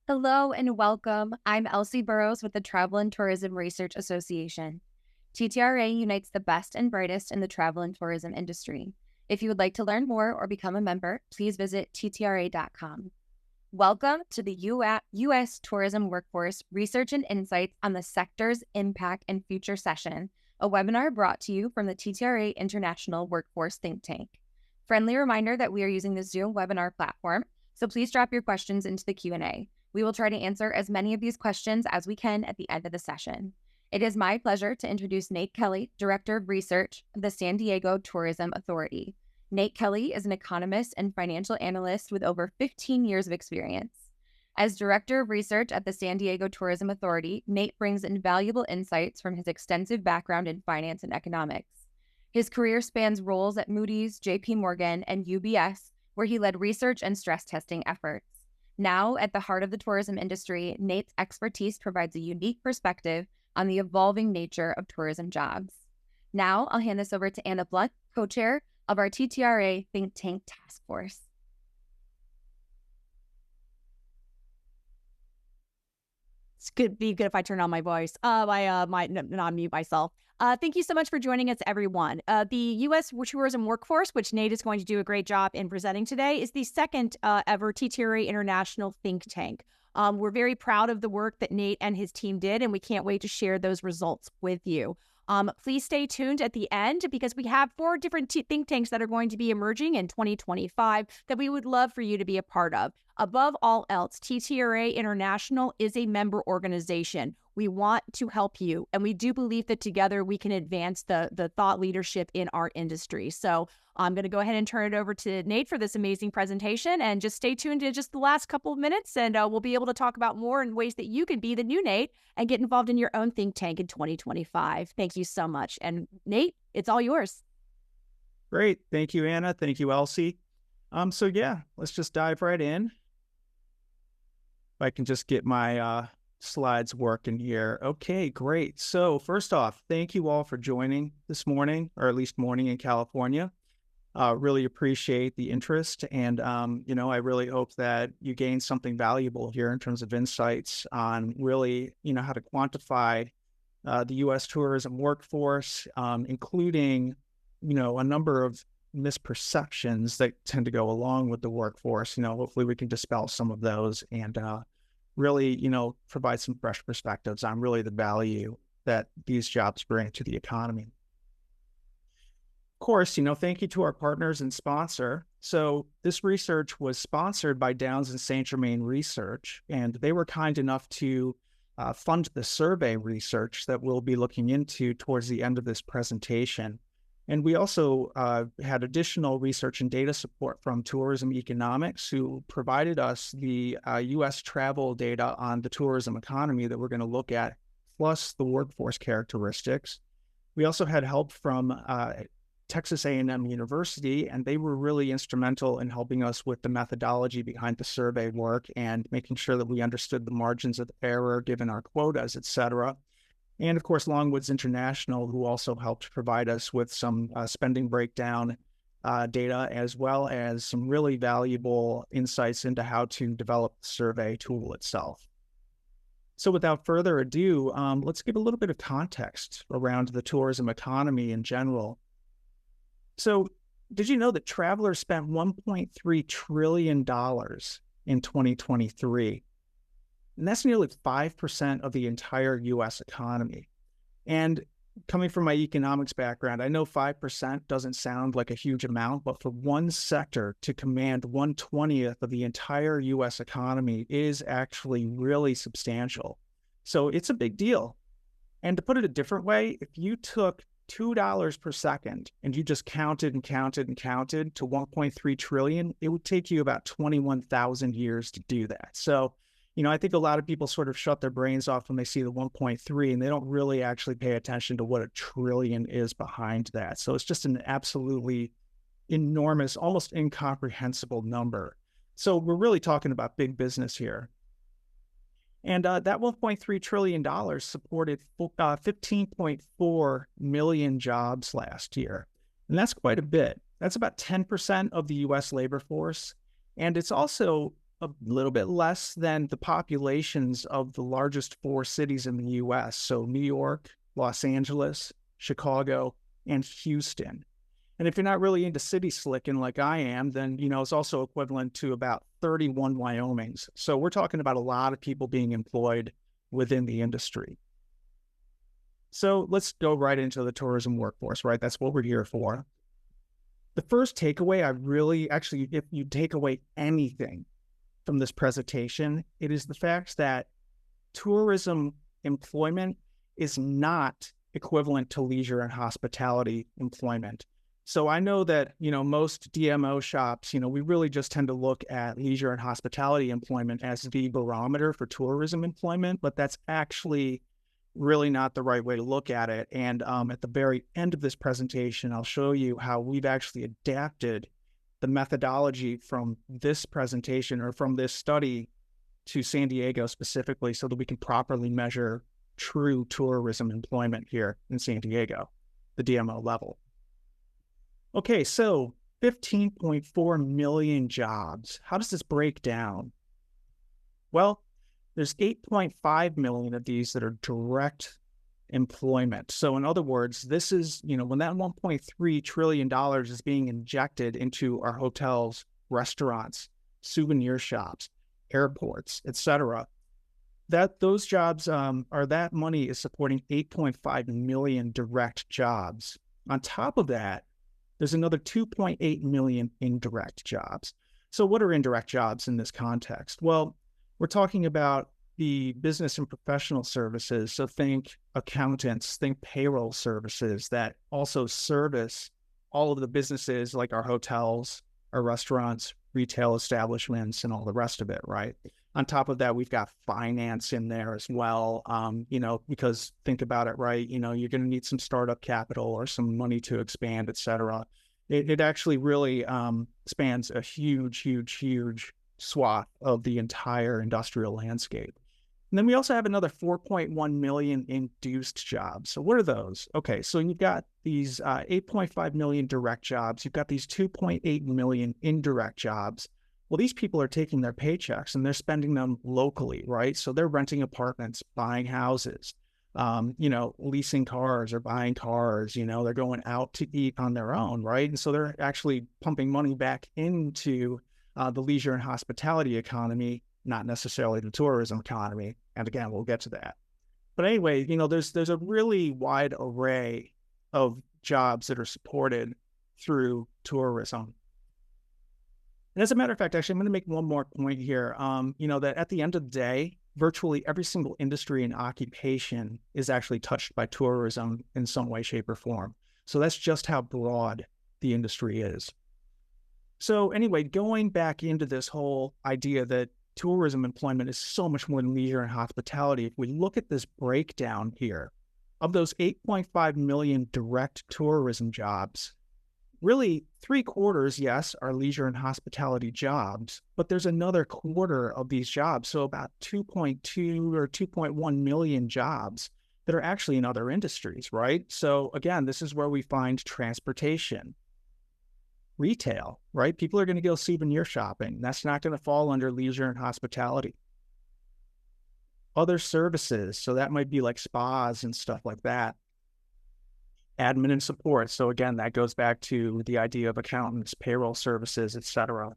Hello and welcome. I'm Elsie Burrows with the Travel and Tourism Research Association. TTRA unites the best and brightest in the travel and tourism industry. If you would like to learn more or become a member, please visit TTRA.com. Welcome to the U.S. Tourism Workforce Research and Insights on the Sector's Impact and Future session, a webinar brought to you from the TTRA International Workforce Think Tank. Friendly reminder that we are using the Zoom webinar platform, so please drop your questions into the Q&A. We will try to answer as many of these questions as we can at the end of the session. It is my pleasure to introduce Nate Kelley, Director of Research of the San Diego Tourism Authority. Nate Kelley is an economist and financial analyst with over 15 years of experience. As Director of Research at the San Diego Tourism Authority, Nate brings invaluable insights from his extensive background in finance and economics. His career spans roles at Moody's, JP Morgan, and UBS, where he led research and stress testing efforts. Now, at the heart of the tourism industry, Nate's expertise provides a unique perspective on the evolving nature of tourism jobs. Now, I'll hand this over to Anna Blunt, co-chair of our TTRA Think Tank Task Force. It's good if I turn on my voice. I might not mute myself. Thank you so much for joining us, everyone. The U.S. Tourism Workforce, which Nate is going to do a great job in presenting today, is the second ever TTRA International Think Tank. We're very proud of the work that Nate and his team did, and we can't wait to share those results with you. Please stay tuned at the end because we have 4 different think tanks that are going to be emerging in 2025 that we would love for you to be a part of. Above all else, TTRA International is a member organization. We want to help you, and we do believe that together we can advance the thought leadership in our industry. So I'm going to go ahead and turn it over to Nate for this amazing presentation, and just stay tuned to just the last couple of minutes, and we'll be able to talk about more in ways that you can be the new Nate and get involved in your own think tank in 2025. Thank you so much. And Nate, it's all yours. Great. Thank you, Anna. Thank you, Elsie. So yeah, let's just dive right in. If I can just get my slides working here. Okay, great. So first off, thank you all for joining this morning, or at least morning in California. Really appreciate the interest. And, I really hope that you gain something valuable here in terms of insights on really, how to quantify the U.S. tourism workforce, including, a number of misperceptions that tend to go along with the workforce. Hopefully we can dispel some of those and really, provide some fresh perspectives on really the value that these jobs bring to the economy. Of course, thank you to our partners and sponsor. So this research was sponsored by Downs and St. Germain Research, and they were kind enough to fund the survey research that we'll be looking into towards the end of this presentation. And we also had additional research and data support from Tourism Economics, who provided us the U.S. travel data on the tourism economy that we're going to look at, plus the workforce characteristics. We also had help from Texas A&M University, and they were really instrumental in helping us with the methodology behind the survey work and making sure that we understood the margins of error given our quotas, et cetera. And of course, Longwoods International, who also helped provide us with some spending breakdown data, as well as some really valuable insights into how to develop the survey tool itself. So without further ado, let's give a little bit of context around the tourism economy in general. So did you know that travelers spent $1.3 trillion in 2023? And that's nearly 5% of the entire U.S. economy. And coming from my economics background, I know 5% doesn't sound like a huge amount, but for one sector to command 1/20th of the entire U.S. economy is actually really substantial. So it's a big deal. And to put it a different way, if you took $2 per second and you just counted and counted and counted to 1.3 trillion, it would take you about 21,000 years to do that. So I think a lot of people sort of shut their brains off when they see the 1.3 and they don't really actually pay attention to what a trillion is behind that. So it's just an absolutely enormous, almost incomprehensible number. So we're really talking about big business here. And that $1.3 trillion supported 15.4 million jobs last year. And that's quite a bit. That's about 10% of the U.S. labor force. And it's also a little bit less than the populations of the largest 4 cities in the US. So New York, Los Angeles, Chicago, and Houston. And if you're not really into city slicking like I am, then, it's also equivalent to about 31 Wyomings. So we're talking about a lot of people being employed within the industry. So let's go right into the tourism workforce, right? That's what we're here for. The first takeaway, if you take away anything from this presentation, it is the fact that tourism employment is not equivalent to leisure and hospitality employment. So I know that, most DMO shops, we really just tend to look at leisure and hospitality employment as the barometer for tourism employment, but that's actually really not the right way to look at it. And at the very end of this presentation, I'll show you how we've actually adapted the methodology from this presentation or from this study to San Diego specifically so that we can properly measure true tourism employment here in San Diego, the DMO level. Okay, so 15.4 million jobs. How does this break down? Well, there's 8.5 million of these that are direct employment. So in other words, this is, when that $1.3 trillion is being injected into our hotels, restaurants, souvenir shops, airports, etc., those jobs that money is supporting 8.5 million direct jobs. On top of that, there's another 2.8 million indirect jobs. So what are indirect jobs in this context? Well, we're talking about the business and professional services. So think accountants, think payroll services that also service all of the businesses like our hotels, our restaurants, retail establishments, and all the rest of it, right? On top of that, we've got finance in there as well, because think about it, right? You're going to need some startup capital or some money to expand, et cetera. It actually really spans a huge swath of the entire industrial landscape. And then we also have another 4.1 million induced jobs. So what are those? Okay, so you've got these 8.5 million direct jobs. You've got these 2.8 million indirect jobs. Well, these people are taking their paychecks and they're spending them locally, right? So they're renting apartments, buying houses, leasing cars or buying cars, they're going out to eat on their own, right? And so they're actually pumping money back into the leisure and hospitality economy, not necessarily the tourism economy. And again, we'll get to that. But anyway, there's a really wide array of jobs that are supported through tourism. And as a matter of fact, actually, I'm going to make one more point here, that at the end of the day, virtually every single industry and occupation is actually touched by tourism in some way, shape, or form. So that's just how broad the industry is. So anyway, going back into this whole idea that tourism employment is so much more than leisure and hospitality, if we look at this breakdown here, of those 8.5 million direct tourism jobs, really 3/4, yes, are leisure and hospitality jobs, but there's another quarter of these jobs, so about 2.2 or 2.1 million jobs that are actually in other industries, right? So again, this is where we find transportation, retail, right? People are going to go souvenir shopping. That's not going to fall under leisure and hospitality. Other services, so that might be like spas and stuff like that. Admin and support. So again, that goes back to the idea of accountants, payroll services, et cetera.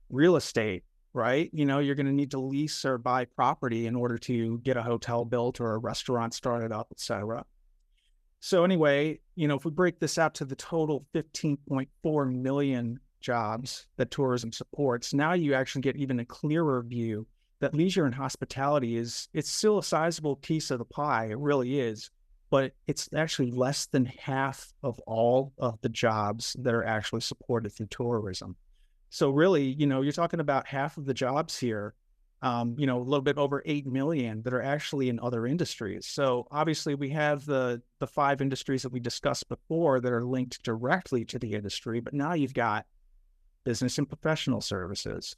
Real estate, right? You're going to need to lease or buy property in order to get a hotel built or a restaurant started up, et cetera. So anyway, if we break this out to the total 15.4 million jobs that tourism supports, now you actually get even a clearer view that leisure and hospitality it's still a sizable piece of the pie. It really is. But it's actually less than half of all of the jobs that are actually supported through tourism. So really, you're talking about half of the jobs here, a little bit over 8 million that are actually in other industries. So obviously we have the 5 industries that we discussed before that are linked directly to the industry, but now you've got business and professional services,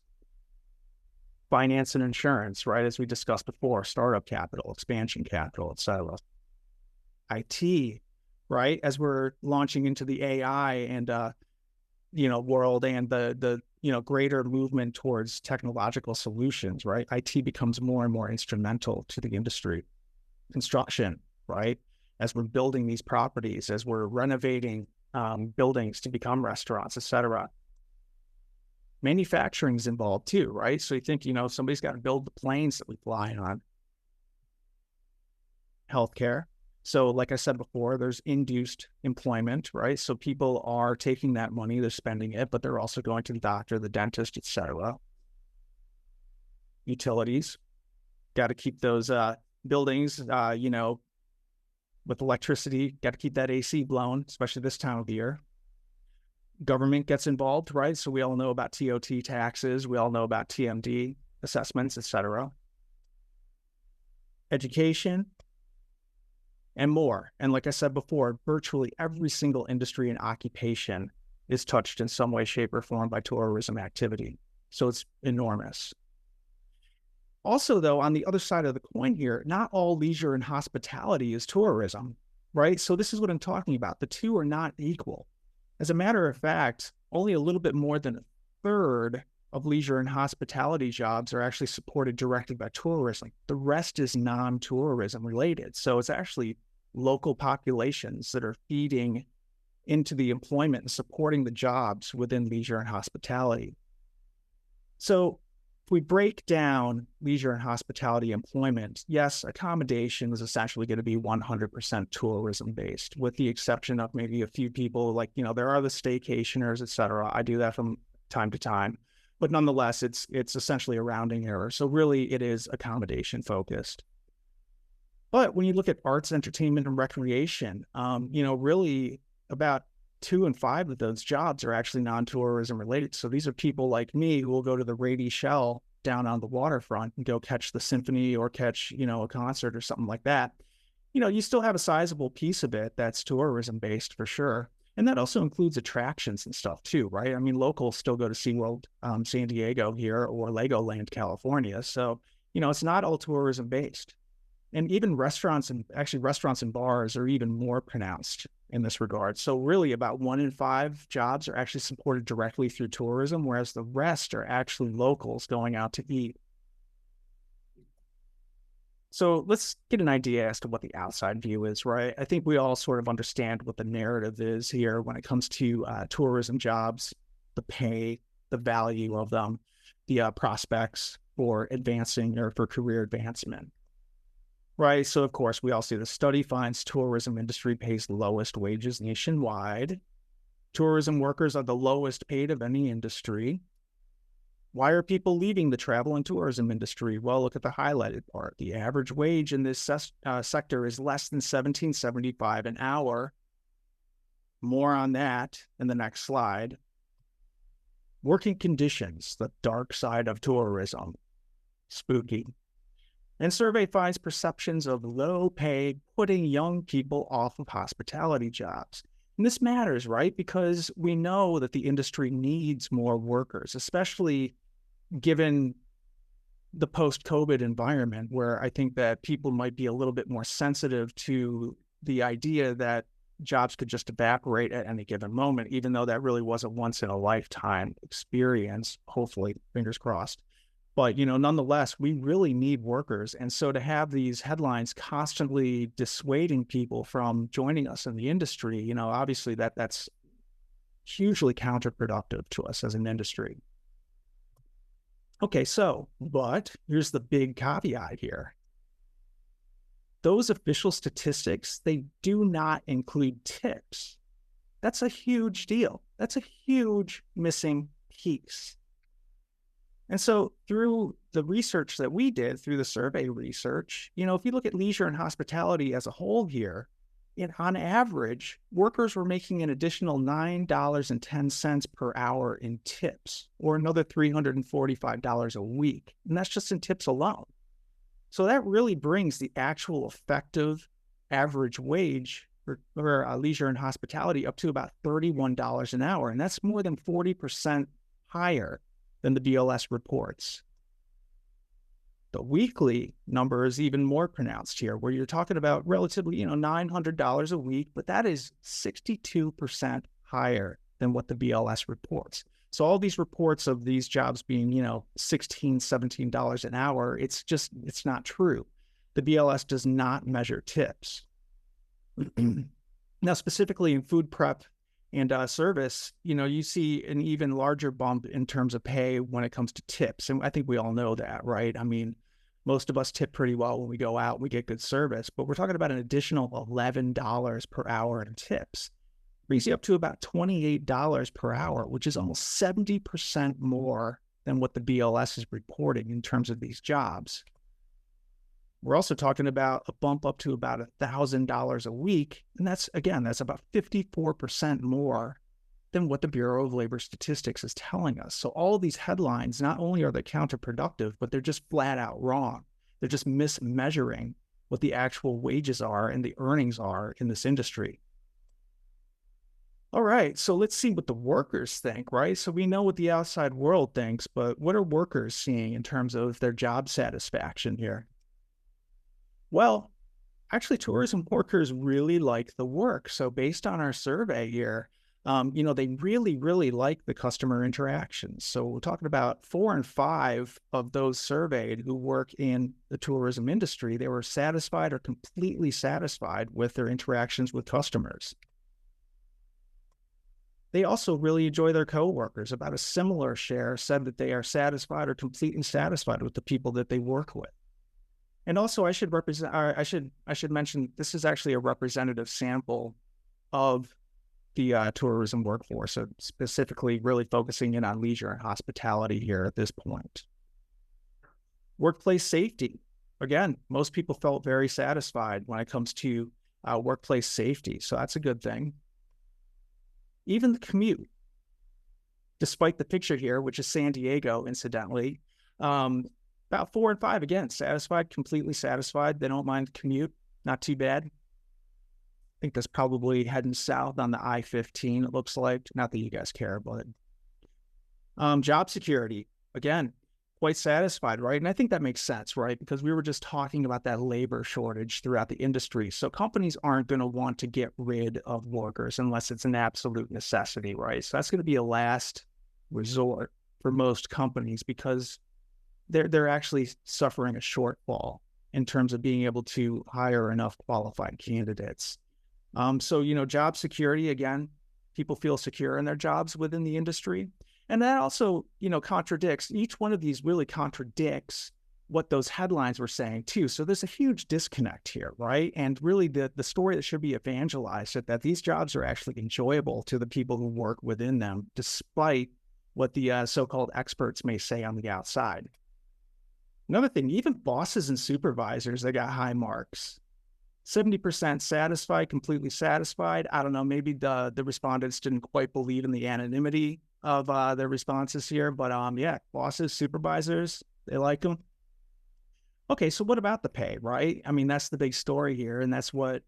finance and insurance, right? As we discussed before, startup capital, expansion capital, et cetera. IT, right? As we're launching into the AI and world and the greater movement towards technological solutions, right? IT becomes more and more instrumental to the industry. Construction, right? As we're building these properties, as we're renovating buildings to become restaurants, et cetera. Manufacturing is involved too, right? So you think, somebody's got to build the planes that we fly on. Healthcare. So like I said before, there's induced employment, right? So people are taking that money, they're spending it, but they're also going to the doctor, the dentist, et cetera. Utilities. Got to keep those buildings, with electricity, got to keep that AC blown, especially this time of year. Government gets involved, right? So we all know about TOT taxes. We all know about TMD assessments, et cetera. Education and more. And like I said before, virtually every single industry and occupation is touched in some way, shape, or form by tourism activity. So it's enormous. Also, though, on the other side of the coin here, not all leisure and hospitality is tourism, right? So this is what I'm talking about. The two are not equal. As a matter of fact, only a little bit more than a third of leisure and hospitality jobs are actually supported directly by tourism. The rest is non-tourism related. So it's actually local populations that are feeding into the employment and supporting the jobs within leisure and hospitality. So if we break down leisure and hospitality employment, yes, accommodation is essentially going to be 100% tourism based, with the exception of maybe a few people like, there are the staycationers, et cetera. I do that from time to time, but nonetheless, it's essentially a rounding error. So really it is accommodation focused. But when you look at arts, entertainment, and recreation, really about 2 in 5 of those jobs are actually non-tourism related. So these are people like me who will go to the Rady Shell down on the waterfront and go catch the symphony or catch, a concert or something like that. You still have a sizable piece of it that's tourism based for sure. And that also includes attractions and stuff too, right? I mean, locals still go to SeaWorld, San Diego here, or Legoland, California. So, it's not all tourism based. And even restaurants and bars are even more pronounced in this regard. So really about 1 in 5 jobs are actually supported directly through tourism, whereas the rest are actually locals going out to eat. So let's get an idea as to what the outside view is, right? I think we all sort of understand what the narrative is here when it comes to tourism jobs, the pay, the value of them, the prospects for advancing or for career advancement. Right. So, of course, we all see the study finds tourism industry pays lowest wages nationwide. Tourism workers are the lowest paid of any industry. Why are people leaving the travel and tourism industry? Well, look at the highlighted part. The average wage in this sector is less than $17.75 an hour. More on that in the next slide. Working conditions, the dark side of tourism. Spooky. And survey finds perceptions of low pay putting young people off of hospitality jobs. And this matters, right? Because we know that the industry needs more workers, especially given the post-COVID environment, where I think that people might be a little bit more sensitive to the idea that jobs could just evaporate at any given moment, even though that really was a once-in-a-lifetime experience, hopefully, fingers crossed. But, nonetheless, we really need workers. And so to have these headlines constantly dissuading people from joining us in the industry, obviously that's hugely counterproductive to us as an industry. Okay, but here's the big caveat here. Those official statistics, they do not include tips. That's a huge deal. That's a huge missing piece. And so through the research that we did, through the survey research, if you look at leisure and hospitality as a whole here, on average, workers were making an additional $9.10 per hour in tips, or another $345 a week. And that's just in tips alone. So that really brings the actual effective average wage for leisure and hospitality up to about $31 an hour. And that's more than 40% higher than the BLS reports. The weekly number is even more pronounced here, where you're talking about relatively, $900 a week, but that is 62% higher than what the BLS reports. So all these reports of these jobs being, $16, $17 an hour, it's not true. The BLS does not measure tips. Now, specifically in food prep and service, you see an even larger bump in terms of pay when it comes to tips. And I think we all know that, right? I mean, most of us tip pretty well when we go out and we get good service, but we're talking about an additional $11 per hour in tips. Brings you up to about $28 per hour, which is almost 70% more than what the BLS is reporting in terms of these jobs. We're also talking about a bump up to about $1,000 a week. And that's about 54% more than what the Bureau of Labor Statistics is telling us. So all of these headlines, not only are they counterproductive, but they're just flat out wrong. They're just mismeasuring what the actual wages are and the earnings are in this industry. All right, so let's see what the workers think, right? So we know what the outside world thinks, but what are workers seeing in terms of their job satisfaction here? Well, actually, tourism workers really like the work. So based on our survey here, they really, really like the customer interactions. So we're talking about 4 in 5 of those surveyed who work in the tourism industry. They were satisfied or completely satisfied with their interactions with customers. They also really enjoy their coworkers. About a similar share said that they are satisfied or completely satisfied with the people that they work with. And also, I should mention this is actually a representative sample of the tourism workforce, so specifically really focusing in on leisure and hospitality here at this point. Workplace safety. Again, most people felt very satisfied when it comes to workplace safety, so that's a good thing. Even the commute, despite the picture here, which is San Diego, incidentally, about 4 in 5, again, satisfied, completely satisfied. They don't mind the commute. Not too bad. I think that's probably heading south on the I-15, it looks like. Not that you guys care, but job security, again, quite satisfied, right? And I think that makes sense, right? Because we were just talking about that labor shortage throughout the industry. So companies aren't going to want to get rid of workers unless it's an absolute necessity, right? So that's going to be a last resort for most companies because they're actually suffering a shortfall in terms of being able to hire enough qualified candidates. So, job security, again, people feel secure in their jobs within the industry. And that also, contradicts, each one of these really contradicts what those headlines were saying too. So there's a huge disconnect here, right? And really the story that should be evangelized is that these jobs are actually enjoyable to the people who work within them, despite what the so-called experts may say on the outside. Another thing, even bosses and supervisors, they got high marks. 70% satisfied, completely satisfied. I don't know, maybe the respondents didn't quite believe in the anonymity of their responses here, but yeah, bosses, supervisors, they like them. Okay, so what about the pay, right? I mean, that's the big story here, and that's what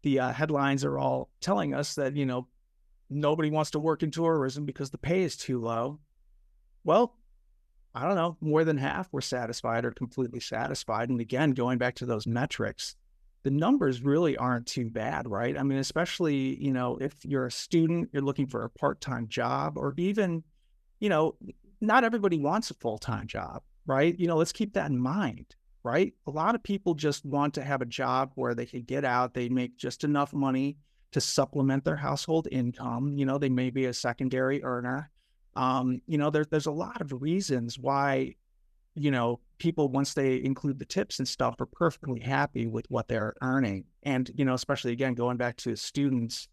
the headlines are all telling us, that, nobody wants to work in tourism because the pay is too low. Well, I don't know, more than half were satisfied or completely satisfied. And again, going back to those metrics, the numbers really aren't too bad, right? I mean, especially, if you're a student, you're looking for a part-time job, or even, not everybody wants a full-time job, right? Let's keep that in mind, right? A lot of people just want to have a job where they can get out, they make just enough money to supplement their household income. They may be a secondary earner. There's a lot of reasons why, people, once they include the tips and stuff, are perfectly happy with what they're earning. And, especially again, going back to students,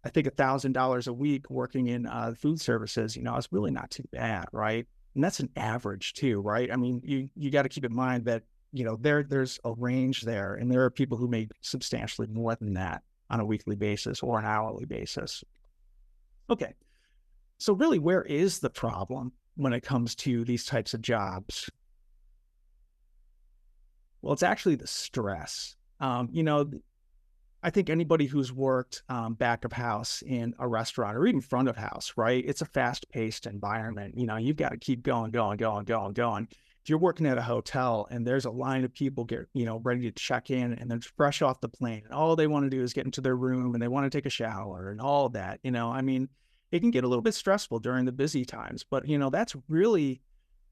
I think $1,000 a week working in food services, is really not too bad, right? And that's an average too, right? I mean, you got to keep in mind that, there's a range there, and there are people who make substantially more than that on a weekly basis or an hourly basis. Okay. So really, where is the problem when it comes to these types of jobs? Well, it's actually the stress. I think anybody who's worked back of house in a restaurant or even front of house, right? It's a fast-paced environment. You've got to keep going. If you're working at a hotel and there's a line of people ready to check in and they're fresh off the plane, and all they want to do is get into their room and they want to take a shower and all of that, I mean, it can get a little bit stressful during the busy times. But, that's really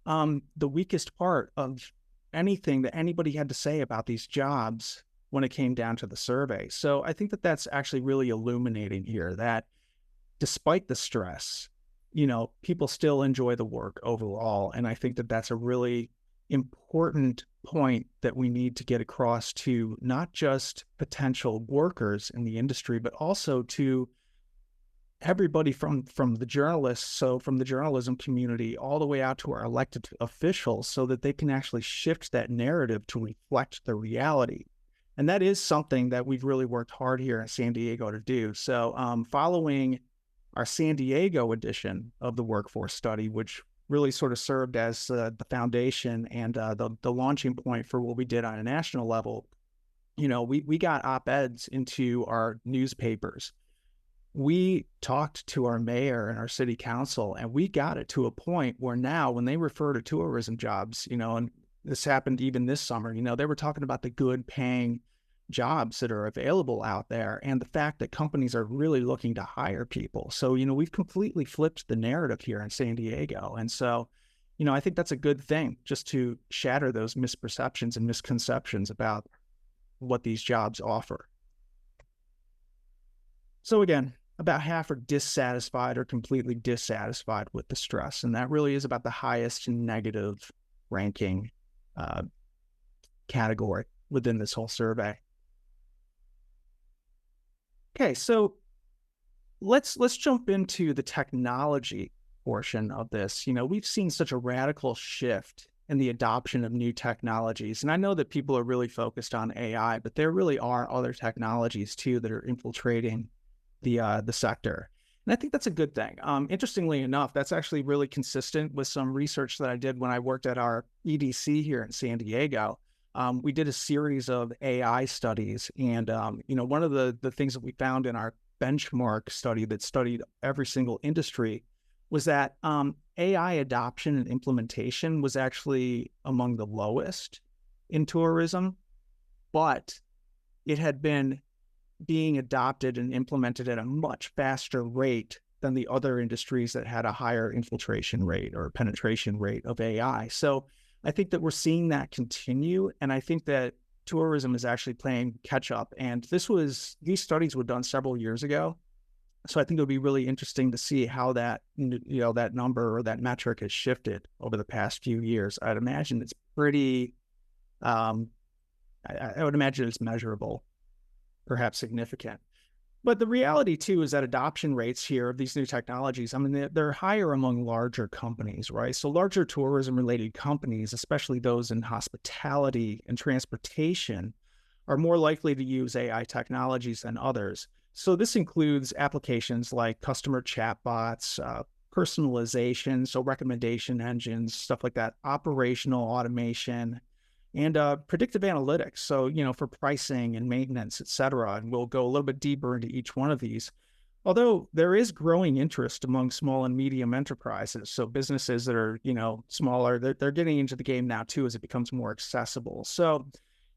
the weakest part of anything that anybody had to say about these jobs when it came down to the survey. So I think that that's actually really illuminating here, that despite the stress, people still enjoy the work overall. And I think that that's a really important point that we need to get across to not just potential workers in the industry, but also to everybody from the journalists, so from the journalism community all the way out to our elected officials, so that they can actually shift that narrative to reflect the reality. And that is something that we've really worked hard here in San Diego to do. So following our San Diego edition of the workforce study, which really sort of served as the foundation and the launching point for what we did on a national level, we got op-eds into our newspapers. We talked to our mayor and our city council, and we got it to a point where now when they refer to tourism jobs, and this happened even this summer, they were talking about the good paying jobs that are available out there and the fact that companies are really looking to hire people. So, we've completely flipped the narrative here in San Diego. And so, I think that's a good thing, just to shatter those misperceptions and misconceptions about what these jobs offer. So again, about half are dissatisfied or completely dissatisfied with the stress. And that really is about the highest negative ranking category within this whole survey. Okay, so let's jump into the technology portion of this. We've seen such a radical shift in the adoption of new technologies. And I know that people are really focused on AI, but there really are other technologies too that are infiltrating the sector. And I think that's a good thing. Interestingly enough, that's actually really consistent with some research that I did when I worked at our EDC here in San Diego. We did a series of AI studies. And, one of the things that we found in our benchmark study that studied every single industry was that AI adoption and implementation was actually among the lowest in tourism, but it had been being adopted and implemented at a much faster rate than the other industries that had a higher infiltration rate or penetration rate of AI. So I think that we're seeing that continue. And I think that tourism is actually playing catch up. And these studies were done several years ago. So I think it'll be really interesting to see how that, that number or that metric has shifted over the past few years. I'd imagine it's pretty, I would imagine it's measurable, perhaps significant. But the reality too is that adoption rates here of these new technologies, they're higher among larger companies, right? So larger tourism related companies, especially those in hospitality and transportation, are more likely to use AI technologies than others. So this includes applications like customer chatbots, personalization, so recommendation engines, stuff like that, operational automation, and predictive analytics. So, for pricing and maintenance, et cetera. And we'll go a little bit deeper into each one of these. Although there is growing interest among small and medium enterprises. So businesses that are, smaller, they're getting into the game now too, as it becomes more accessible. So,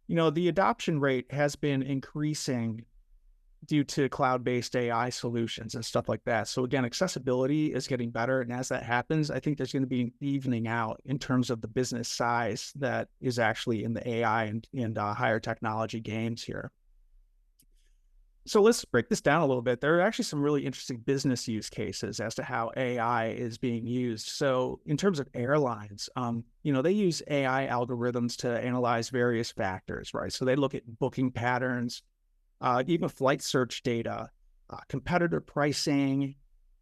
the adoption rate has been increasing due to cloud-based AI solutions and stuff like that. So again, accessibility is getting better. And as that happens, I think there's going to be an evening out in terms of the business size that is actually in the AI and higher technology games here. So let's break this down a little bit. There are actually some really interesting business use cases as to how AI is being used. So in terms of airlines, they use AI algorithms to analyze various factors, right? So they look at booking patterns, even flight search data, competitor pricing,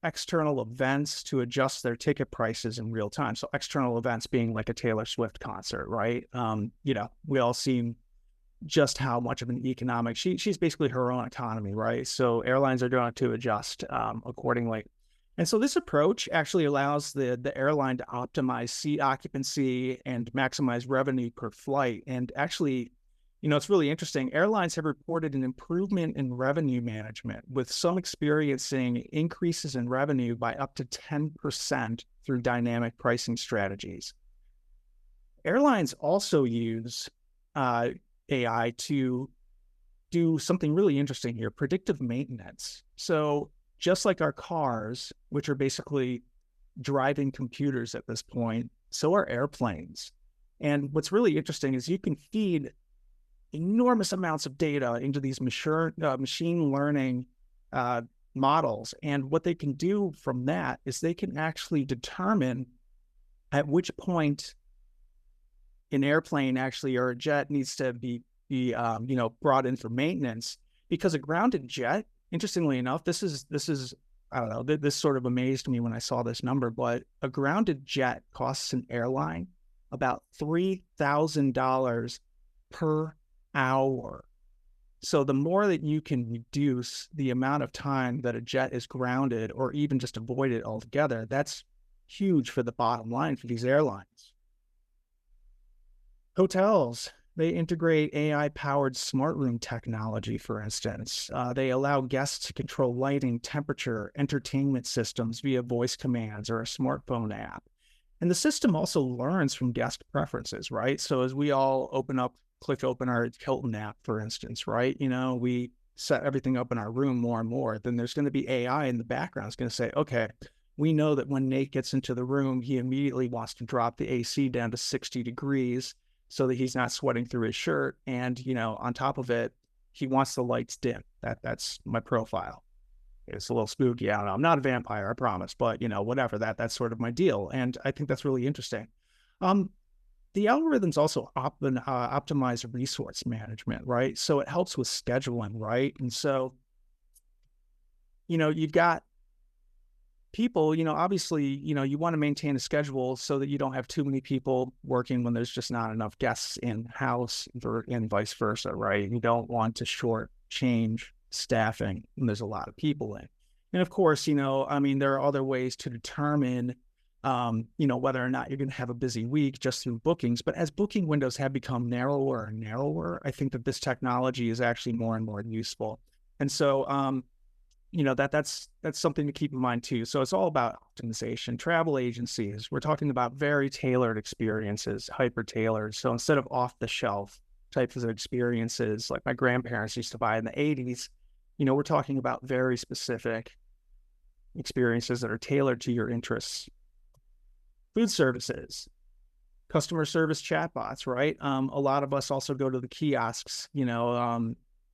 external events to adjust their ticket prices in real time. So external events being like a Taylor Swift concert, right? We all seen just how much of an economic, she's basically her own economy, right? So airlines are going to adjust accordingly. And so this approach actually allows the airline to optimize seat occupancy and maximize revenue per flight. And actually, it's really interesting. Airlines have reported an improvement in revenue management, with some experiencing increases in revenue by up to 10% through dynamic pricing strategies. Airlines also use AI to do something really interesting here, predictive maintenance. So just like our cars, which are basically driving computers at this point, so are airplanes. And what's really interesting is you can feed enormous amounts of data into these machine learning models. And what they can do from that is they can actually determine at which point an airplane actually, or a jet, needs to be brought in for maintenance. Because a grounded jet, interestingly enough, this is I don't know, this sort of amazed me when I saw this number, but a grounded jet costs an airline about $3,000 per hour. So the more that you can reduce the amount of time that a jet is grounded, or even just avoid it altogether, that's huge for the bottom line for these airlines. Hotels, they integrate AI-powered smart room technology, for instance. They allow guests to control lighting, temperature, entertainment systems via voice commands or a smartphone app. And the system also learns from guest preferences, right? So as we all click open our Hilton app, for instance, right? We set everything up in our room more and more. Then there's going to be AI in the background. It's going to say, okay, we know that when Nate gets into the room, he immediately wants to drop the AC down to 60 degrees so that he's not sweating through his shirt. And, on top of it, he wants the lights dim. That's my profile. It's a little spooky. I don't know. I'm not a vampire, I promise, but whatever, that's sort of my deal. And I think that's really interesting. The algorithms also optimize resource management, right? So it helps with scheduling, right? And so, you've got people, obviously, you want to maintain a schedule so that you don't have too many people working when there's just not enough guests in house, and vice versa, right? You don't want to shortchange staffing when there's a lot of people in. And of course, there are other ways to determine, whether or not you're going to have a busy week just through bookings. But as booking windows have become narrower and narrower, I think that this technology is actually more and more useful. And so, that's something to keep in mind too. So it's all about optimization. Travel agencies, we're talking about very tailored experiences, hyper tailored. So instead of off the shelf types of experiences like my grandparents used to buy in the 80s, we're talking about very specific experiences that are tailored to your interests. Food services, customer service chatbots, right? A lot of us also go to the kiosks,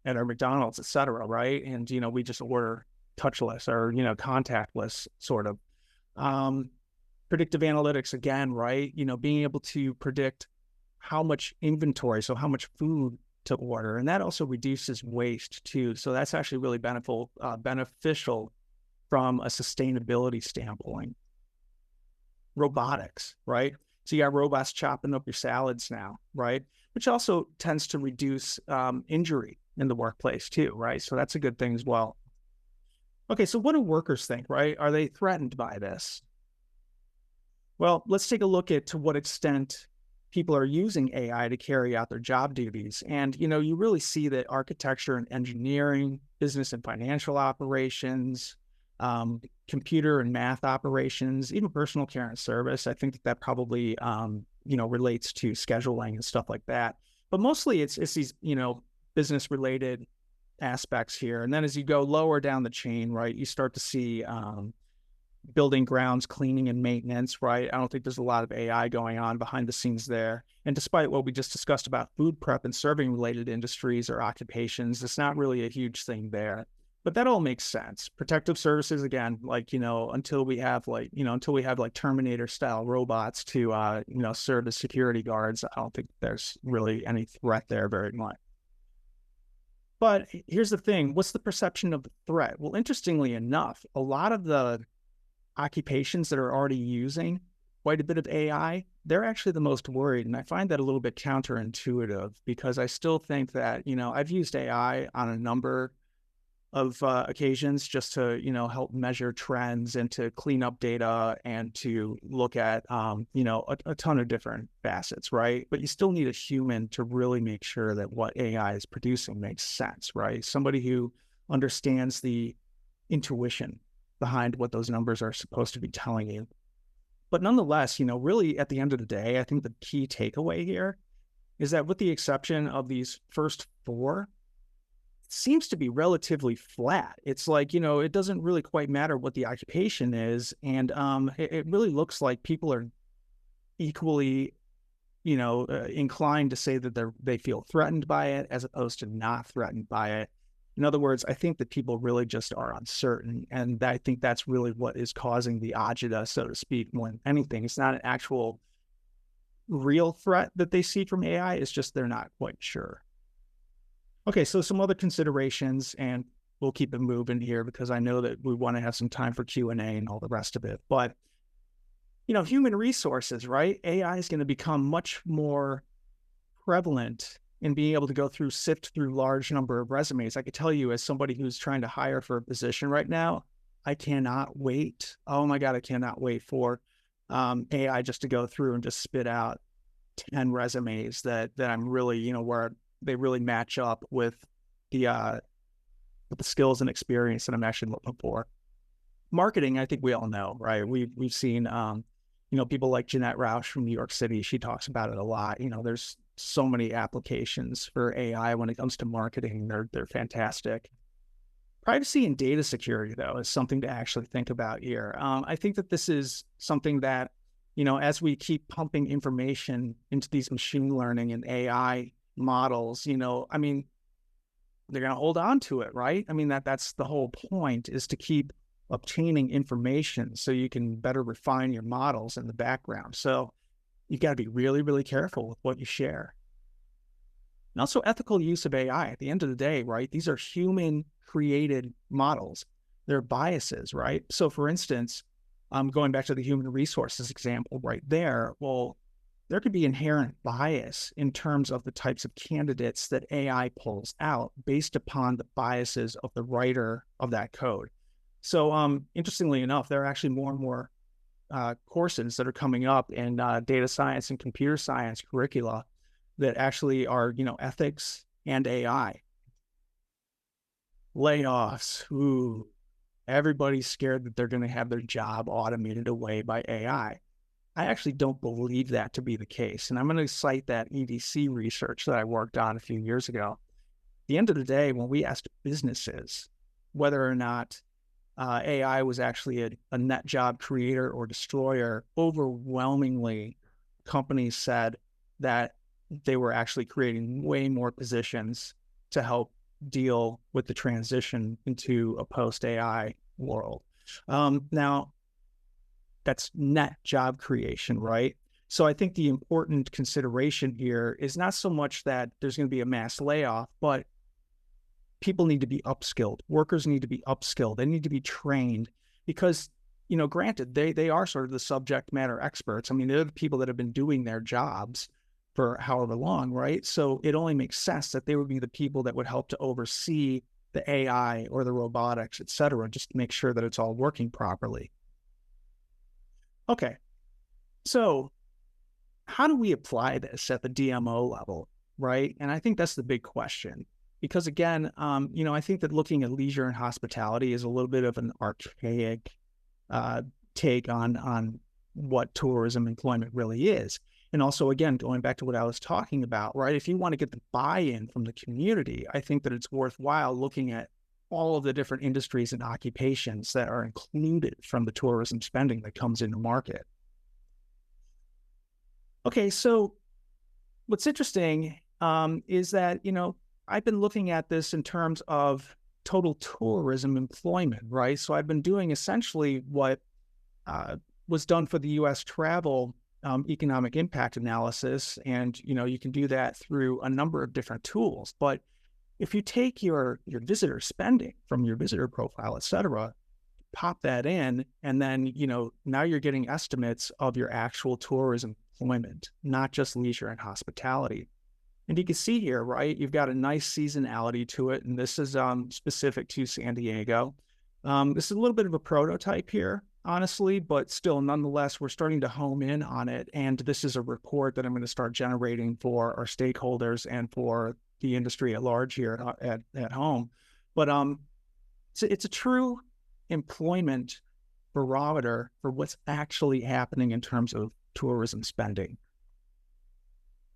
at our McDonald's, et cetera, right? And, we just order touchless or, contactless sort of. Predictive analytics again, right? Being able to predict how much inventory, so how much food to order. And that also reduces waste too. So that's actually really beneficial from a sustainability standpoint. Robotics, right? So you got robots chopping up your salads now, right? Which also tends to reduce injury in the workplace too, right? So that's a good thing as well. Okay, so what do workers think, right? Are they threatened by this? Well, let's take a look at to what extent people are using AI to carry out their job duties. And, you really see that architecture and engineering, business and financial operations, computer and math operations, even personal care and service. I think that probably, relates to scheduling and stuff like that. But mostly it's these, business related aspects here. And then as you go lower down the chain, right, you start to see building grounds, cleaning and maintenance, right? I don't think there's a lot of AI going on behind the scenes there. And despite what we just discussed about food prep and serving related industries or occupations, it's not really a huge thing there. But that all makes sense. Protective services, again, until we have Terminator style robots to, serve as security guards, I don't think there's really any threat there very much. But here's the thing. What's the perception of the threat? Well, interestingly enough, a lot of the occupations that are already using quite a bit of AI, they're actually the most worried. And I find that a little bit counterintuitive because I still think that, I've used AI on a number of occasions just to, help measure trends and to clean up data and to look at, a ton of different facets, right? But you still need a human to really make sure that what AI is producing makes sense, right? Somebody who understands the intuition behind what those numbers are supposed to be telling you. But nonetheless, really at the end of the day, I think the key takeaway here is that with the exception of these first four, seems to be relatively flat. It's like, it doesn't really quite matter what the occupation is. And it really looks like people are equally, inclined to say that they feel threatened by it as opposed to not threatened by it. In other words, I think that people really just are uncertain. And I think that's really what is causing the agita, so to speak, more than anything. It's not an actual real threat that they see from AI. It's just they're not quite sure. Okay, so some other considerations, and we'll keep it moving here because I know that we want to have some time for Q&A and all the rest of it. But, human resources, right? AI is going to become much more prevalent in being able to sift through large number of resumes. I could tell you, as somebody who's trying to hire for a position right now, I cannot wait. Oh my God, I cannot wait for AI just to go through and just spit out 10 resumes that I'm really, where they really match up with the skills and experience that I'm actually looking for. Marketing, I think we all know, right? We've seen, people like Jeanette Rausch from New York City. She talks about it a lot. There's so many applications for AI when it comes to marketing. They're fantastic. Privacy and data security, though, is something to actually think about here. I think that this is something that, as we keep pumping information into these machine learning and AI models, they're going to hold on to it, right? That's the whole point, is to keep obtaining information so you can better refine your models in the background. So you got to be really, really careful with what you share. And also ethical use of AI. At the end of the day, right, these are human created models. They're biases, right? So for instance, going back to the human resources example right there, well, there could be inherent bias in terms of the types of candidates that AI pulls out based upon the biases of the writer of that code. So interestingly enough, there are actually more and more courses that are coming up in data science and computer science curricula that actually are, ethics and AI. Layoffs. Ooh, everybody's scared that they're going to have their job automated away by AI. I actually don't believe that to be the case. And I'm going to cite that EDC research that I worked on a few years ago. At the end of the day, when we asked businesses whether or not AI was actually a net job creator or destroyer, overwhelmingly companies said that they were actually creating way more positions to help deal with the transition into a post-AI world. Now, that's net job creation, right? So I think the important consideration here is not so much that there's going to be a mass layoff, but people need to be upskilled. Workers need to be upskilled. They need to be trained because, granted, they are sort of the subject matter experts. They're the people that have been doing their jobs for however long, right? So it only makes sense that they would be the people that would help to oversee the AI or the robotics, et cetera, just to make sure that it's all working properly. Okay, so how do we apply this at the DMO level, right? And I think that's the big question. Because again, I think that looking at leisure and hospitality is a little bit of an archaic take on what tourism employment really is. And also, again, going back to what I was talking about, right? If you want to get the buy-in from the community, I think that it's worthwhile looking at all of the different industries and occupations that are included from the tourism spending that comes into market. Okay, so what's interesting is that, I've been looking at this in terms of total tourism employment, right? So I've been doing essentially what was done for the U.S. travel economic impact analysis. And, you can do that through a number of different tools. But if you take your visitor spending from your visitor profile, et cetera, pop that in, and then, now you're getting estimates of your actual tourism employment, not just leisure and hospitality. And you can see here, right, you've got a nice seasonality to it. And this is specific to San Diego. This is a little bit of a prototype here, honestly, but still, nonetheless, we're starting to home in on it. And this is a report that I'm going to start generating for our stakeholders and for the industry at large here at home. But it's a true employment barometer for what's actually happening in terms of tourism spending.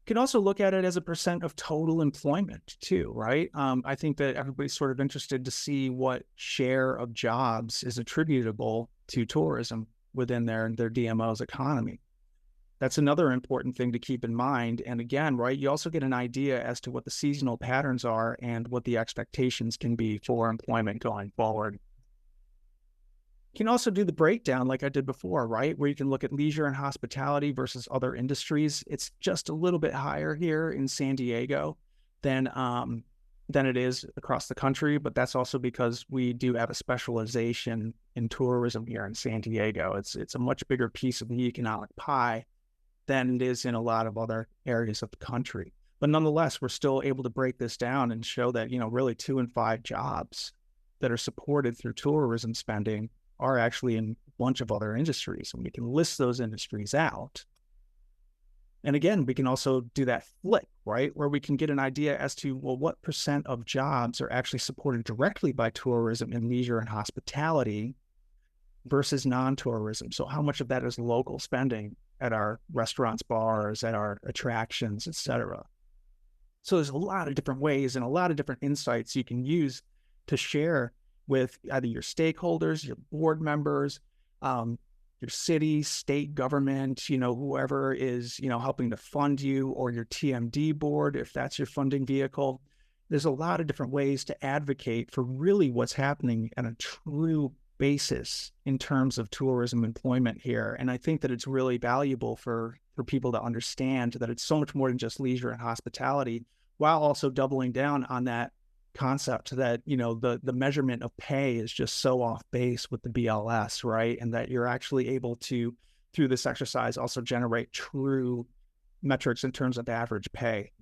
You can also look at it as a percent of total employment too, right? I think that everybody's sort of interested to see what share of jobs is attributable to tourism within their DMO's economy. That's another important thing to keep in mind. And again, right, you also get an idea as to what the seasonal patterns are and what the expectations can be for employment going forward. You can also do the breakdown like I did before, right? Where you can look at leisure and hospitality versus other industries. It's just a little bit higher here in San Diego than it is across the country, but that's also because we do have a specialization in tourism here in San Diego. It's a much bigger piece of the economic pie than it is in a lot of other areas of the country. But nonetheless, we're still able to break this down and show that, really 2 in 5 jobs that are supported through tourism spending are actually in a bunch of other industries. And we can list those industries out. And again, we can also do that flip, right? Where we can get an idea as to, well, what percent of jobs are actually supported directly by tourism and leisure and hospitality versus non-tourism. So how much of that is local spending at our restaurants, bars, at our attractions, et cetera. So there's a lot of different ways and a lot of different insights you can use to share with either your stakeholders, your board members, your city, state government, whoever is, helping to fund you, or your TMD board, if that's your funding vehicle. There's a lot of different ways to advocate for really what's happening on a true basis in terms of tourism employment here. And I think that it's really valuable for people to understand that it's so much more than just leisure and hospitality, while also doubling down on that concept that, the measurement of pay is just so off base with the BLS, right? And that you're actually able to, through this exercise, also generate true metrics in terms of average pay.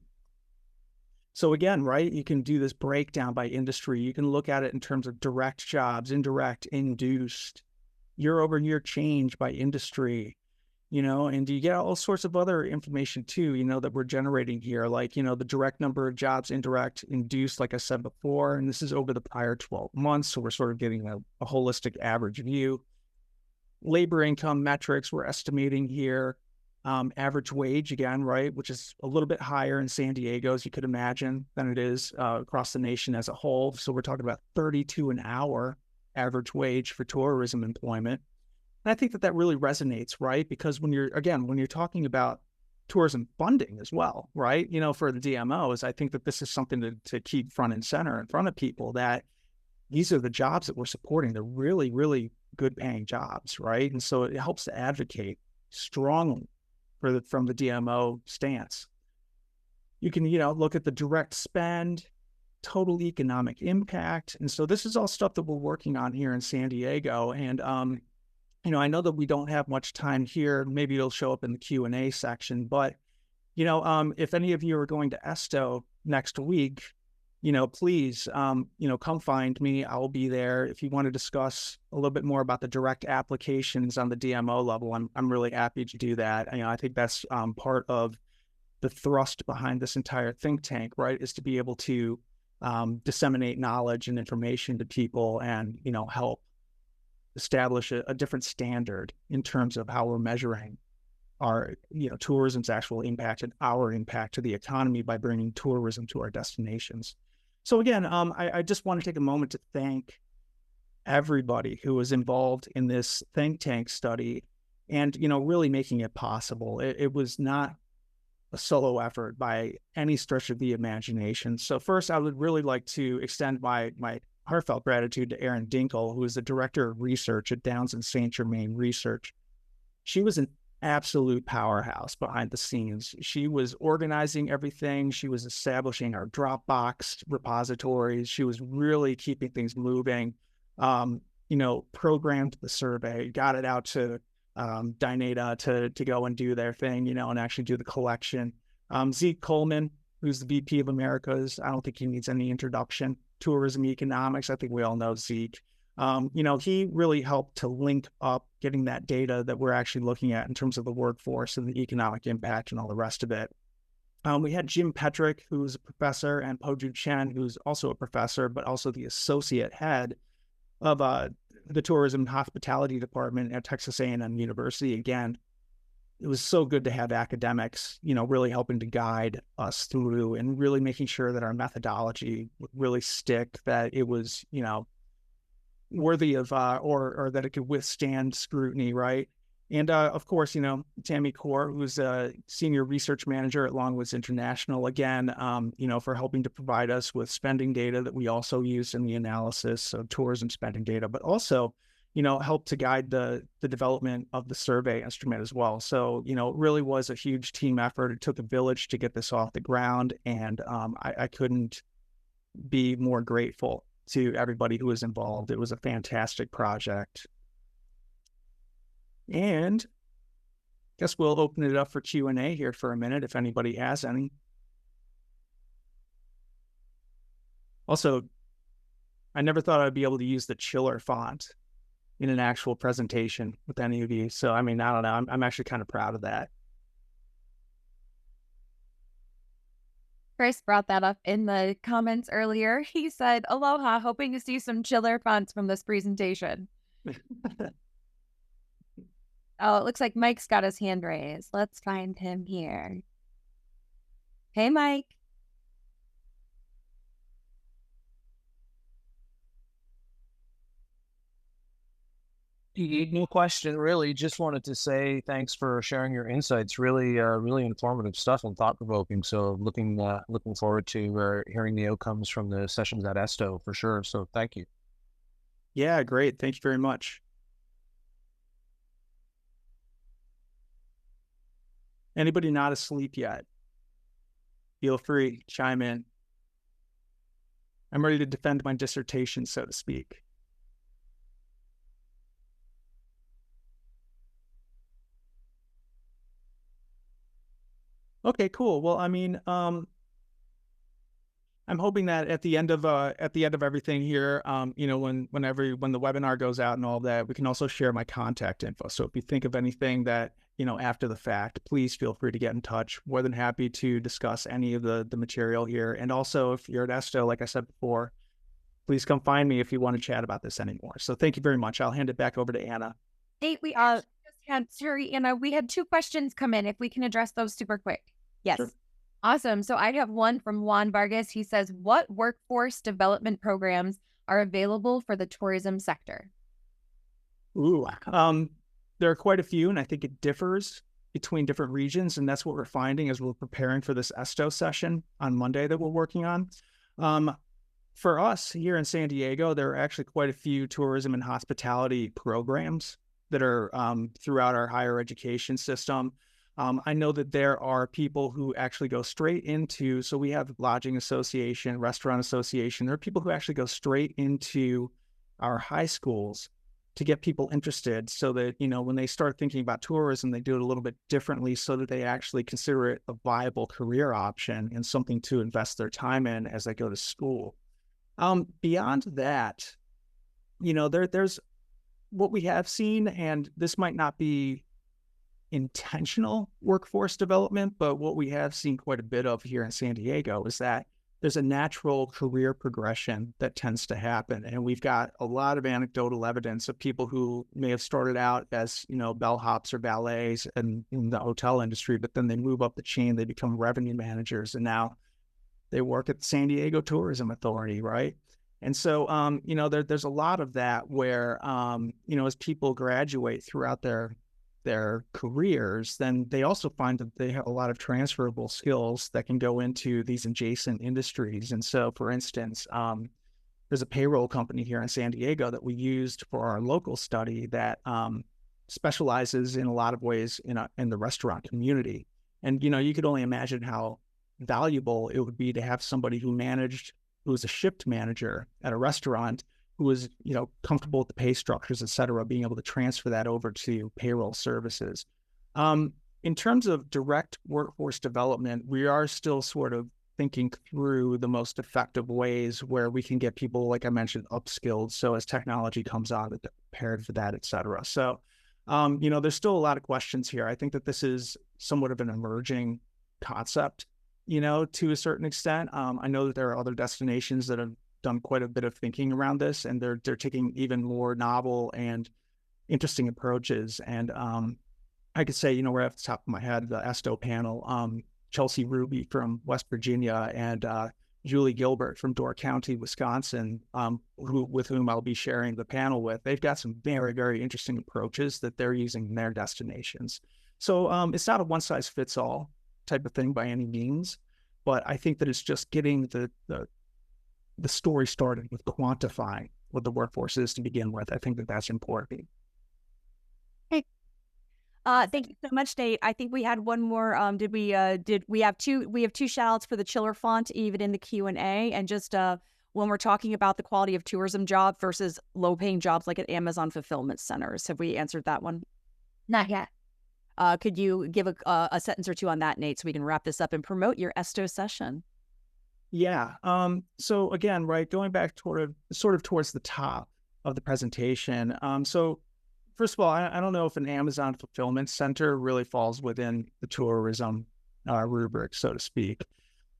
So again, right, you can do this breakdown by industry. You can look at it in terms of direct jobs, indirect, induced, year-over-year change by industry, and you get all sorts of other information too, that we're generating here, like, the direct number of jobs, indirect, induced, like I said before, and this is over the prior 12 months. So we're sort of getting a holistic average view. Labor income metrics we're estimating here. Average wage, again, right, which is a little bit higher in San Diego, as you could imagine, than it is across the nation as a whole. So we're talking about $32 an hour average wage for tourism employment. And I think that really resonates, right? Because when you're talking about tourism funding as well, right, for the DMOs, I think that this is something to keep front and center in front of people, that these are the jobs that we're supporting. They're really, really good paying jobs, right? And so it helps to advocate strongly from the DMO stance. You can, look at the direct spend, total economic impact. And so this is all stuff that we're working on here in San Diego. And, I know that we don't have much time here. Maybe it'll show up in the Q&A section, but, if any of you are going to Esto next week, please, come find me. I'll be there. If you want to discuss a little bit more about the direct applications on the DMO level, I'm really happy to do that. I think that's part of the thrust behind this entire think tank, right, is to be able to disseminate knowledge and information to people and, help establish a different standard in terms of how we're measuring our, tourism's actual impact and our impact to the economy by bringing tourism to our destinations. So again, I just want to take a moment to thank everybody who was involved in this think tank study and, really making it possible. It was not a solo effort by any stretch of the imagination. So first, I would really like to extend my heartfelt gratitude to Erin Dinkle, who is the Director of Research at Downs and St. Germain Research. She was an absolute powerhouse behind the scenes. She was organizing everything. She was establishing our Dropbox repositories. She was really keeping things moving, programmed the survey, got it out to Dynata to go and do their thing, and actually do the collection. Zeke Coleman, who's the VP of Americas, I don't think he needs any introduction. Tourism economics, I think we all know Zeke. He really helped to link up getting that data that we're actually looking at in terms of the workforce and the economic impact and all the rest of it. We had Jim Petrick, who's a professor, and Poju Chen, who's also a professor, but also the associate head of the Tourism and Hospitality Department at Texas A&M University. Again, it was so good to have academics, really helping to guide us through and really making sure that our methodology would really stick, that it was, worthy of, or that it could withstand scrutiny, right? And of course, Tammy Core, who's a senior research manager at Longwoods International, again, for helping to provide us with spending data that we also used in the analysis of tourism spending data, but also, help to guide the development of the survey instrument as well. So, it really was a huge team effort. It took a village to get this off the ground, and I couldn't be more grateful to everybody who was involved. It was a fantastic project. And I guess we'll open it up for Q&A here for a minute if anybody has any. Also, I never thought I'd be able to use the chiller font in an actual presentation with any of you. So, I mean, I don't know. I'm actually kind of proud of that. Chris brought that up in the comments earlier. He said, "Aloha, hoping to see some chiller fonts from this presentation." Oh, it looks like Mike's got his hand raised. Let's find him here. Hey, Mike. No question, really. Just wanted to say thanks for sharing your insights. Really, really informative stuff and thought-provoking. So looking forward to hearing the outcomes from the sessions at ESTO for sure. So thank you. Yeah, great. Thank you very much. Anybody not asleep yet? Feel free, chime in. I'm ready to defend my dissertation, so to speak. Okay, cool. Well, I mean, I'm hoping that at the end of everything here, when the webinar goes out and all that, we can also share my contact info. So if you think of anything that, after the fact, please feel free to get in touch. More than happy to discuss any of the material here. And also, if you're at ESTO, like I said before, please come find me if you want to chat about this anymore. So thank you very much. I'll hand it back over to Anna. Nate, we just had, sorry, Anna, we had 2 questions come in. If we can address those super quick. Yes. Sure. Awesome. So I have one from Juan Vargas. He says, "What workforce development programs are available for the tourism sector?" Ooh, there are quite a few, and I think it differs between different regions, and that's what we're finding as we're preparing for this ESTO session on Monday that we're working on. For us here in San Diego, there are actually quite a few tourism and hospitality programs that are throughout our higher education system. I know that there are people who actually go straight into, so we have Lodging Association, Restaurant Association. There are people who actually go straight into our high schools to get people interested so that, when they start thinking about tourism, they do it a little bit differently so that they actually consider it a viable career option and something to invest their time in as they go to school. Beyond that, there's what we have seen, and this might not be intentional workforce development, but what we have seen quite a bit of here in San Diego is that there's a natural career progression that tends to happen. And we've got a lot of anecdotal evidence of people who may have started out as, bellhops or valets in the hotel industry, but then they move up the chain, they become revenue managers, and now they work at the San Diego Tourism Authority, right? And so, there's a lot of that where, as people graduate throughout their careers, then they also find that they have a lot of transferable skills that can go into these adjacent industries. And so, for instance, there's a payroll company here in San Diego that we used for our local study that specializes in a lot of ways in the restaurant community. And, you could only imagine how valuable it would be to have somebody who was a shift manager at a restaurant, who was, comfortable with the pay structures, et cetera, being able to transfer that over to payroll services. In terms of direct workforce development, we are still sort of thinking through the most effective ways where we can get people, like I mentioned, upskilled. So as technology comes on, they're prepared for that, et cetera. So, there's still a lot of questions here. I think that this is somewhat of an emerging concept, to a certain extent. I know that there are other destinations that have done quite a bit of thinking around this, and they're taking even more novel and interesting approaches. And I could say, you know, right off the top of my head, the ESTO panel, Chelsea Ruby from West Virginia and Julie Gilbert from Door County, Wisconsin, with whom I'll be sharing the panel with. They've got some very, very interesting approaches that they're using in their destinations. So it's not a one-size-fits-all type of thing by any means, but I think that it's just getting the story started with quantifying what the workforce is to begin with. I think that that's important. Thank you so much, Nate. I think we had one more. Did we have two? We have two shout outs for the chiller font, even in the Q&A. And just when we're talking about the quality of tourism job versus low paying jobs like at Amazon fulfillment centers, have we answered that one? Not yet. Could you give a sentence or two on that, Nate, so we can wrap this up and promote your ESTO session? Yeah. So again, right, going back towards the top of the presentation. So first of all, I don't know if an Amazon fulfillment center really falls within the tourism rubric, so to speak.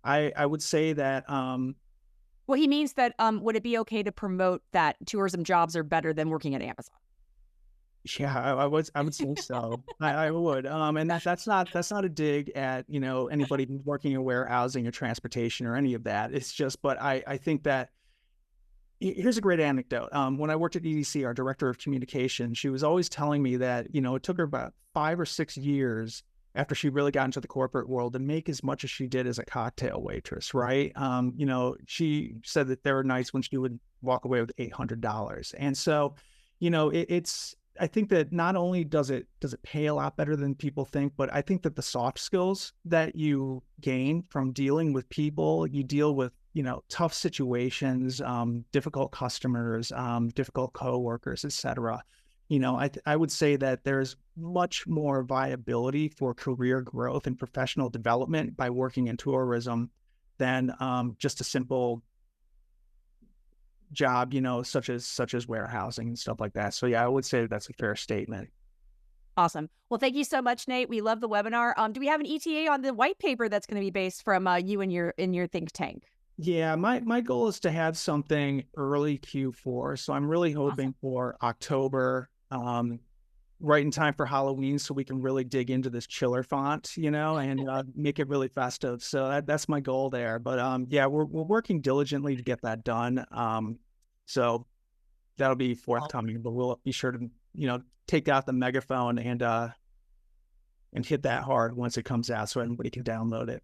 I would say that. Well, he means that would it be okay to promote that tourism jobs are better than working at Amazon? Yeah, I would say so. I would. And that's not a dig at, you know, anybody working in warehousing or transportation or any of that. It's just, but I think that here's a great anecdote. When I worked at EDC, our director of communication, she was always telling me that, you know, it took her about 5 or 6 years after she really got into the corporate world to make as much as she did as a cocktail waitress, right? You know, she said that there were nights when she would walk away with $800. And so, you know, I think that not only does it pay a lot better than people think, but I think that the soft skills that you gain from dealing with people, you deal with, you know, tough situations, difficult customers, difficult coworkers, et cetera. You know, I would say that there's much more viability for career growth and professional development by working in tourism than just a simple job, you know, such as warehousing and stuff like that. So yeah, I would say that's a fair statement. Awesome. Well, thank you so much, Nate. We love the webinar. Do we have an ETA on the white paper that's going to be based from you and your think tank? Yeah, my goal is to have something early Q4. So I'm really hoping for October, right in time for Halloween, so we can really dig into this chiller font, you know, and make it really festive. So that's my goal there. But yeah, we're working diligently to get that done. So that'll be forthcoming. But we'll be sure to, you know, take out the megaphone and hit that hard once it comes out, so everybody can download it.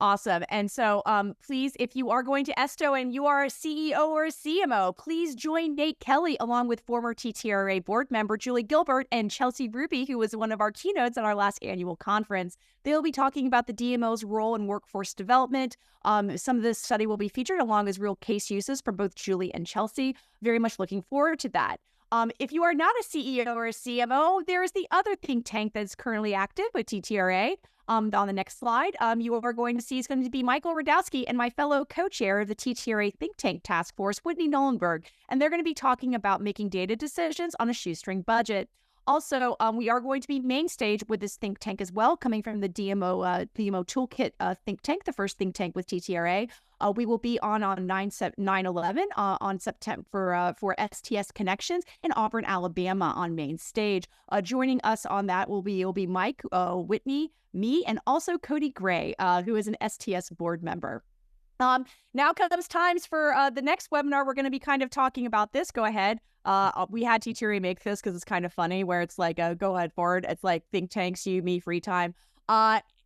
Awesome. And so please, if you are going to ESTO and you are a CEO or a CMO, please join Nate Kelley along with former TTRA board member Julie Gilbert and Chelsea Ruby, who was one of our keynotes at our last annual conference. They'll be talking about the DMO's role in workforce development. Some of this study will be featured along as real case uses from both Julie and Chelsea. Very much looking forward to that. If you are not a CEO or a CMO, there is the other think tank that's currently active with TTRA. On the next slide, you are going to see is going to be Michael Radowski and my fellow co-chair of the TTRA Think Tank Task Force, Whitney Nolenberg, and they're going to be talking about making data decisions on a shoestring budget. Also, we are going to be main stage with this think tank as well, coming from the DMO Toolkit think tank, the first think tank with TTRA. We will be on 9/11 on September for STS Connections in Auburn, Alabama on main stage. Joining us on that will be Mike, Whitney, me, and also Cody Gray, who is an STS board member. Now comes times for the next webinar. We're going to be kind of talking about this. Go ahead. We had TTRA make this because it's kind of funny where it's like, go ahead forward. It's like think tanks, you, me, free time.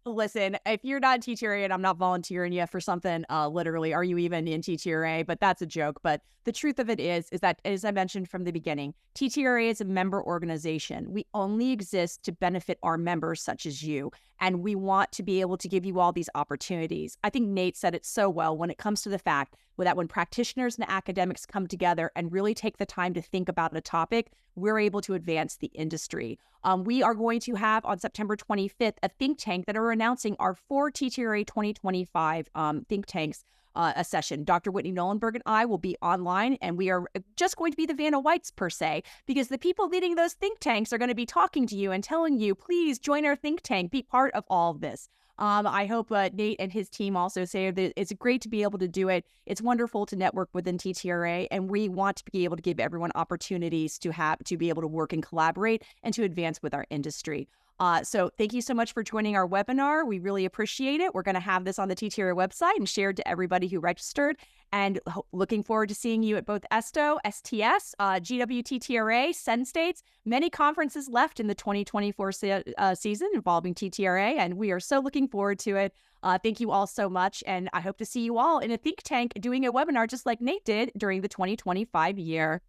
Listen, if you're not in TTRA and I'm not volunteering you for something, literally, are you even in TTRA? But that's a joke. But the truth of it is that, as I mentioned from the beginning, TTRA is a member organization. We only exist to benefit our members such as you. And we want to be able to give you all these opportunities. I think Nate said it so well when it comes to the fact that when practitioners and academics come together and really take the time to think about a topic, we're able to advance the industry. We are going to have on September 25th a think tank that are announcing our 4 TTRA 2025 think tanks a session. Dr. Whitney Nolenberg and I will be online, and we are just going to be the Vanna Whites per se, because the people leading those think tanks are going to be talking to you and telling you, please join our think tank, be part of all of this. I hope Nate and his team also say that it's great to be able to do it. It's wonderful to network within TTRA, and we want to be able to give everyone opportunities to be able to work and collaborate and to advance with our industry. So thank you so much for joining our webinar. We really appreciate it. We're going to have this on the TTRA website and shared to everybody who registered. And looking forward to seeing you at both ESTO, STS, GWTTRA, Send States, many conferences left in the 2024 season involving TTRA. And we are so looking forward to it. Thank you all so much. And I hope to see you all in a think tank doing a webinar just like Nate did during the 2025 year.